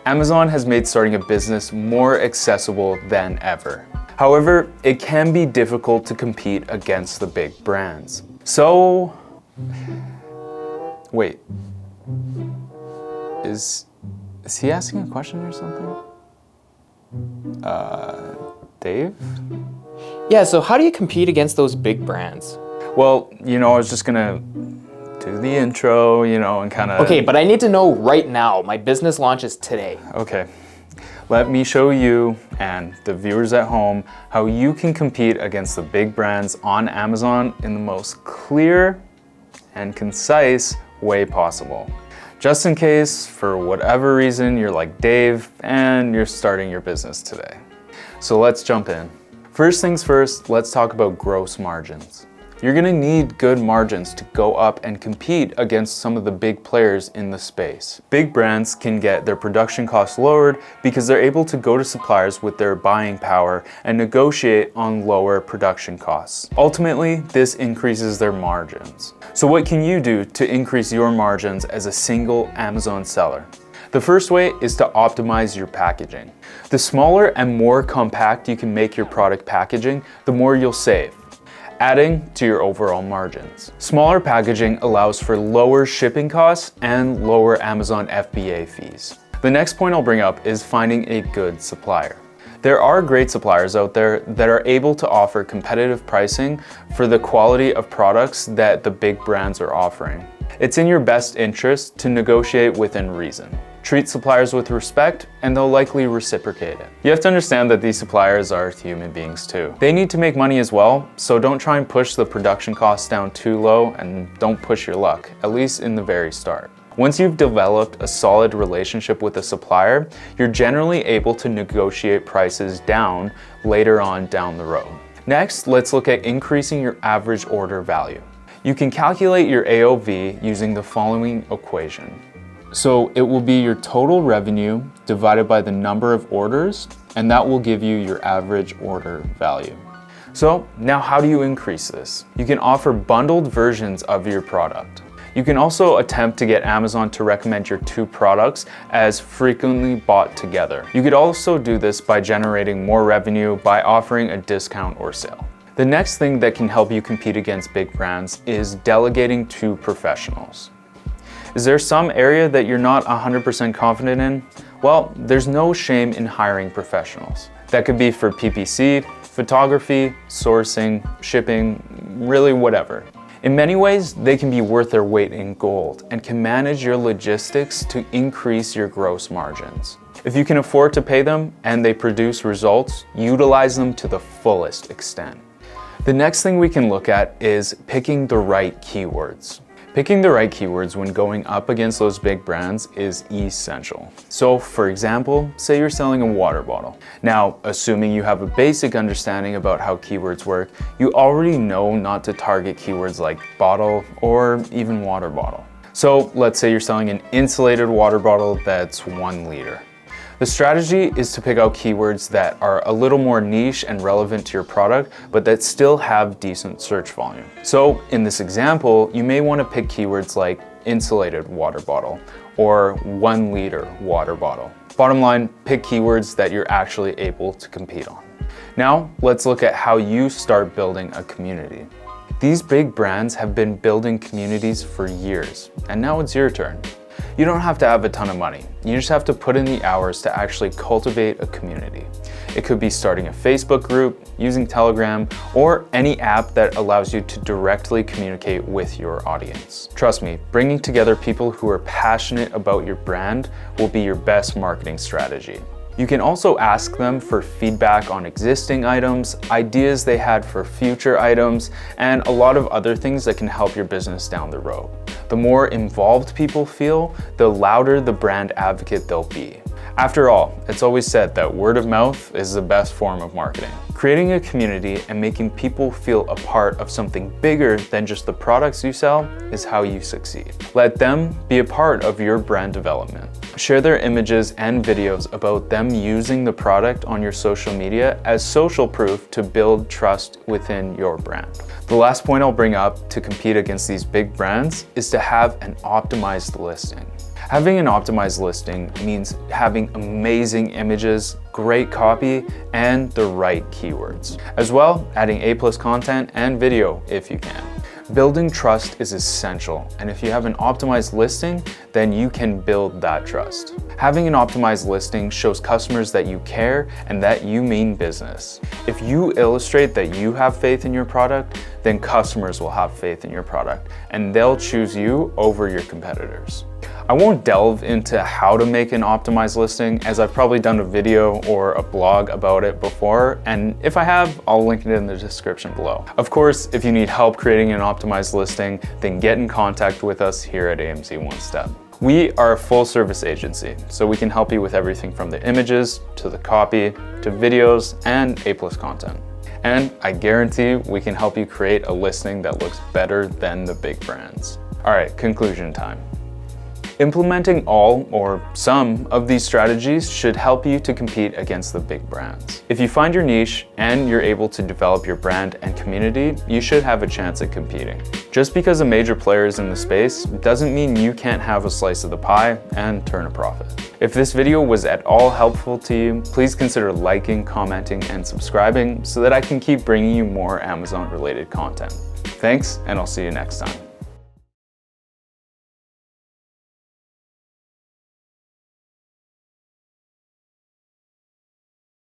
Amazon has made starting a business more accessible than ever. However, it can be difficult to compete against the big brands. So, wait, is he asking a question or something? Dave? Yeah, so how do you compete against those big brands? Well, I was just gonna do the intro, and kind of... Okay, but I need to know right now. My business launches today. Okay. Let me show you and the viewers at home how you can compete against the big brands on Amazon in the most clear and concise way possible. Just in case, for whatever reason, you're like Dave and you're starting your business today. So let's jump in. First things first, let's talk about gross margins. You're gonna need good margins to go up and compete against some of the big players in the space. Big brands can get their production costs lowered because they're able to go to suppliers with their buying power and negotiate on lower production costs. Ultimately, this increases their margins. So what can you do to increase your margins as a single Amazon seller? The first way is to optimize your packaging. The smaller and more compact you can make your product packaging, the more you'll save, adding to your overall margins. Smaller packaging allows for lower shipping costs and lower Amazon FBA fees. The next point I'll bring up is finding a good supplier. There are great suppliers out there that are able to offer competitive pricing for the quality of products that the big brands are offering. It's in your best interest to negotiate within reason. Treat suppliers with respect, and they'll likely reciprocate it. You have to understand that these suppliers are human beings too. They need to make money as well, so don't try and push the production costs down too low, and don't push your luck, at least in the very start. Once you've developed a solid relationship with a supplier, you're generally able to negotiate prices down later on down the road. Next, let's look at increasing your average order value. You can calculate your AOV using the following equation. So it will be your total revenue divided by the number of orders, and that will give you your average order value. So now how do you increase this? You can offer bundled versions of your product. You can also attempt to get Amazon to recommend your two products as frequently bought together. You could also do this by generating more revenue by offering a discount or sale. The next thing that can help you compete against big brands is delegating to professionals. Is there some area that you're not 100% confident in? Well, there's no shame in hiring professionals. That could be for PPC, photography, sourcing, shipping, really whatever. In many ways, they can be worth their weight in gold and can manage your logistics to increase your gross margins. If you can afford to pay them and they produce results, utilize them to the fullest extent. The next thing we can look at is picking the right keywords. Picking the right keywords when going up against those big brands is essential. So for example, say you're selling a water bottle. Now, assuming you have a basic understanding about how keywords work, you already know not to target keywords like bottle or even water bottle. So let's say you're selling an insulated water bottle that's 1 liter. The strategy is to pick out keywords that are a little more niche and relevant to your product, but that still have decent search volume. So in this example, you may want to pick keywords like insulated water bottle or 1 liter water bottle. Bottom line, pick keywords that you're actually able to compete on. Now, let's look at how you start building a community. These big brands have been building communities for years, and now it's your turn. You don't have to have a ton of money. You just have to put in the hours to actually cultivate a community. It could be starting a Facebook group, using Telegram, or any app that allows you to directly communicate with your audience. Trust me, bringing together people who are passionate about your brand will be your best marketing strategy. You can also ask them for feedback on existing items, ideas they had for future items, and a lot of other things that can help your business down the road. The more involved people feel, the louder the brand advocate they'll be. After all, it's always said that word of mouth is the best form of marketing. Creating a community and making people feel a part of something bigger than just the products you sell is how you succeed. Let them be a part of your brand development. Share their images and videos about them using the product on your social media as social proof to build trust within your brand. The last point I'll bring up to compete against these big brands is to have an optimized listing. Having an optimized listing means having amazing images, great copy, and the right keywords. As well, adding A+ content and video if you can. Building trust is essential, and if you have an optimized listing, then you can build that trust. Having an optimized listing shows customers that you care and that you mean business. If you illustrate that you have faith in your product, then customers will have faith in your product, and they'll choose you over your competitors. I won't delve into how to make an optimized listing, as I've probably done a video or a blog about it before, and if I have, I'll link it in the description below. Of course, if you need help creating an optimized listing, then get in contact with us here at AMZ One Step. We are a full service agency, so we can help you with everything from the images, to the copy, to videos, and A+ content. And I guarantee we can help you create a listing that looks better than the big brands. All right, conclusion time. Implementing all or some of these strategies should help you to compete against the big brands. If you find your niche and you're able to develop your brand and community, you should have a chance at competing. Just because a major player is in the space doesn't mean you can't have a slice of the pie and turn a profit. If this video was at all helpful to you, please consider liking, commenting, and subscribing so that I can keep bringing you more Amazon-related content. Thanks, and I'll see you next time.